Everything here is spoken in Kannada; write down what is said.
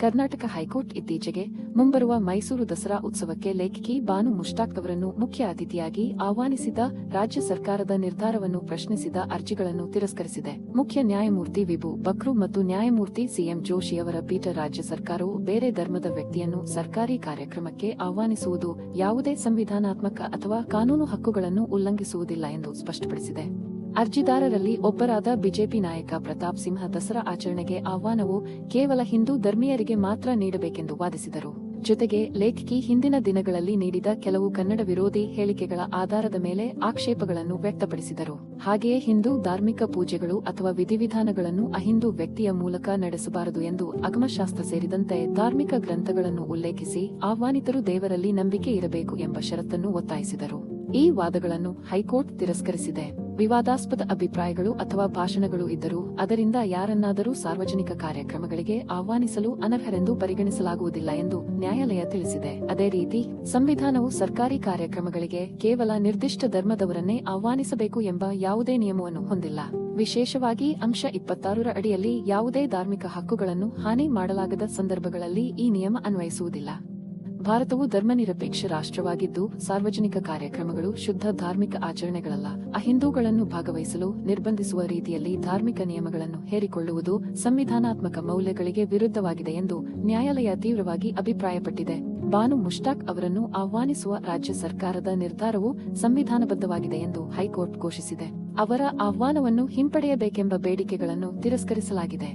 ಕರ್ನಾಟಕ ಹೈಕೋರ್ಟ್ ಇತ್ತೀಚೆಗೆ ಮುಂಬರುವ ಮೈಸೂರು ದಸರಾ ಉತ್ಸವಕ್ಕೆ ಲೇಖಕಿ ಬಾನು ಮುಷ್ತಾಕ್ ಅವರನ್ನು ಮುಖ್ಯ ಅತಿಥಿಯಾಗಿ ಆಹ್ವಾನಿಸಿದ ರಾಜ್ಯ ಸರ್ಕಾರದ ನಿರ್ಧಾರವನ್ನು ಪ್ರಶ್ನಿಸಿದ ಅರ್ಜಿಗಳನ್ನು ತಿರಸ್ಕರಿಸಿದೆ. ಮುಖ್ಯ ನ್ಯಾಯಮೂರ್ತಿ ವಿಭು ಬಕ್ರು ಮತ್ತು ನ್ಯಾಯಮೂರ್ತಿ ಸಿಎಂ ಜೋಶಿ ಅವರ ಪೀಠ ರಾಜ್ಯ ಸರ್ಕಾರವು ಬೇರೆ ಧರ್ಮದ ವ್ಯಕ್ತಿಯನ್ನು ಸರ್ಕಾರಿ ಕಾರ್ಯಕ್ರಮಕ್ಕೆ ಆಹ್ವಾನಿಸುವುದು ಯಾವುದೇ ಸಂವಿಧಾನಾತ್ಮಕ ಅಥವಾ ಕಾನೂನು ಹಕ್ಕುಗಳನ್ನು ಉಲ್ಲಂಘಿಸುವುದಿಲ್ಲ ಎಂದು ಸ್ಪಷ್ಟಪಡಿಸಿದೆ. ಅರ್ಜಿದಾರರಲ್ಲಿ ಒಬ್ಬರಾದ ಬಿಜೆಪಿ ನಾಯಕ ಪ್ರತಾಪ್ ಸಿಂಹ ದಸರಾ ಆಚರಣೆಗೆ ಆಹ್ವಾನವು ಕೇವಲ ಹಿಂದೂ ಧರ್ಮೀಯರಿಗೆ ಮಾತ್ರ ನೀಡಬೇಕೆಂದು ವಾದಿಸಿದರು. ಜೊತೆಗೆ ಲೇಖಕಿ ಹಿಂದಿನ ದಿನಗಳಲ್ಲಿ ನೀಡಿದ ಕೆಲವು ಕನ್ನಡ ವಿರೋಧಿ ಹೇಳಿಕೆಗಳ ಆಧಾರದ ಮೇಲೆ ಆಕ್ಷೇಪಗಳನ್ನು ವ್ಯಕ್ತಪಡಿಸಿದರು. ಹಾಗೆಯೇ ಹಿಂದೂ ಧಾರ್ಮಿಕ ಪೂಜೆಗಳು ಅಥವಾ ವಿಧಿವಿಧಾನಗಳನ್ನು ಅಹಿಂದೂ ವ್ಯಕ್ತಿಯ ಮೂಲಕ ನಡೆಸಬಾರದು ಎಂದು ಆಗಮಶಾಸ್ತ್ರ ಸೇರಿದಂತೆ ಧಾರ್ಮಿಕ ಗ್ರಂಥಗಳನ್ನು ಉಲ್ಲೇಖಿಸಿ ಆಹ್ವಾನಿತರು ದೇವರಲ್ಲಿ ನಂಬಿಕೆ ಇರಬೇಕು ಎಂಬ ಷರತ್ತನ್ನು ಒತ್ತಾಯಿಸಿದರು. ಈ ವಾದಗಳನ್ನು ಹೈಕೋರ್ಟ್ ತಿರಸ್ಕರಿಸಿದೆ. ವಿವಾದಾಸ್ಪದ ಅಭಿಪ್ರಾಯಗಳು ಅಥವಾ ಭಾಷಣಗಳು ಇದ್ದರೂ ಅದರಿಂದ ಯಾರನ್ನಾದರೂ ಸಾರ್ವಜನಿಕ ಕಾರ್ಯಕ್ರಮಗಳಿಗೆ ಆಹ್ವಾನಿಸಲು ಅನರ್ಹರೆಂದು ಪರಿಗಣಿಸಲಾಗುವುದಿಲ್ಲ ಎಂದು ನ್ಯಾಯಾಲಯ ತಿಳಿಸಿದೆ. ಅದೇ ರೀತಿ ಸಂವಿಧಾನವು ಸರ್ಕಾರಿ ಕಾರ್ಯಕ್ರಮಗಳಿಗೆ ಕೇವಲ ನಿರ್ದಿಷ್ಟ ಧರ್ಮದವರನ್ನೇ ಆಹ್ವಾನಿಸಬೇಕು ಎಂಬ ಯಾವುದೇ ನಿಯಮವನ್ನು ಹೊಂದಿಲ್ಲ. ವಿಶೇಷವಾಗಿ ಅಂಶ 26ರ ಅಡಿಯಲ್ಲಿ ಯಾವುದೇ ಧಾರ್ಮಿಕ ಹಕ್ಕುಗಳನ್ನು ಹಾನಿ ಮಾಡಲಾಗದ ಸಂದರ್ಭಗಳಲ್ಲಿ ಈ ನಿಯಮ ಅನ್ವಯಿಸುವುದಿಲ್ಲ. ಭಾರತವು ಧರ್ಮನಿರಪೇಕ್ಷ ರಾಷ್ಟ್ರವಾಗಿದ್ದು ಸಾರ್ವಜನಿಕ ಕಾರ್ಯಕ್ರಮಗಳು ಶುದ್ಧ ಧಾರ್ಮಿಕ ಆಚರಣೆಗಳಲ್ಲ. ಅಹಿಂದೂಗಳನ್ನು ಭಾಗವಹಿಸಲು ನಿರ್ಬಂಧಿಸುವ ರೀತಿಯಲ್ಲಿ ಧಾರ್ಮಿಕ ನಿಯಮಗಳನ್ನು ಹೇರಿಕೊಳ್ಳುವುದು ಸಂವಿಧಾನಾತ್ಮಕ ಮೌಲ್ಯಗಳಿಗೆ ವಿರುದ್ಧವಾಗಿದೆ ಎಂದು ನ್ಯಾಯಾಲಯ ತೀವ್ರವಾಗಿ ಅಭಿಪ್ರಾಯಪಟ್ಟಿದೆ. ಬಾನು ಮುಷ್ತಾಕ್ ಅವರನ್ನು ಆಹ್ವಾನಿಸುವ ರಾಜ್ಯ ಸರ್ಕಾರದ ನಿರ್ಧಾರವು ಸಂವಿಧಾನಬದ್ಧವಾಗಿದೆ ಎಂದು ಹೈಕೋರ್ಟ್ ಘೋಷಿಸಿದೆ. ಅವರ ಆಹ್ವಾನವನ್ನು ಹಿಂಪಡೆಯಬೇಕೆಂಬ ಬೇಡಿಕೆಗಳನ್ನು ತಿರಸ್ಕರಿಸಲಾಗಿದೆ.